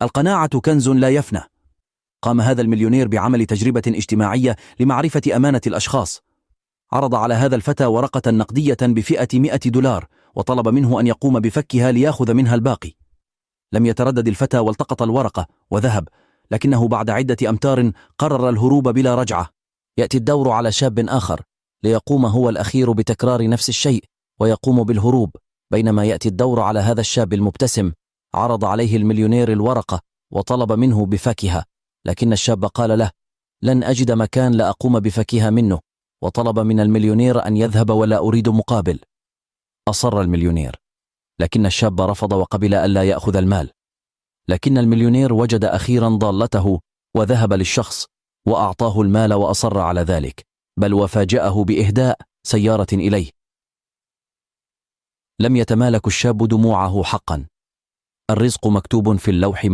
القناعة كنز لا يفنى. قام هذا المليونير بعمل تجربة اجتماعية لمعرفة أمانة الأشخاص. عرض على هذا الفتى ورقة نقدية بفئة $100 وطلب منه أن يقوم بفكها ليأخذ منها الباقي. لم يتردد الفتى والتقط الورقة وذهب، لكنه بعد عدة أمتار قرر الهروب بلا رجعة. يأتي الدور على شاب آخر ليقوم هو الأخير بتكرار نفس الشيء ويقوم بالهروب. بينما يأتي الدور على هذا الشاب المبتسم، عرض عليه المليونير الورقة وطلب منه بفكها، لكن الشاب قال له: لن أجد مكان لأقوم بفكها منه، وطلب من المليونير أن يذهب ولا أريد مقابل. أصر المليونير، لكن الشاب رفض وقبل ألا يأخذ المال. لكن المليونير وجد أخيرا ضالته وذهب للشخص وأعطاه المال وأصر على ذلك، بل وفاجأه بإهداء سيارة إليه. لم يتمالك الشاب دموعه حقا. الرزق مكتوب في اللوح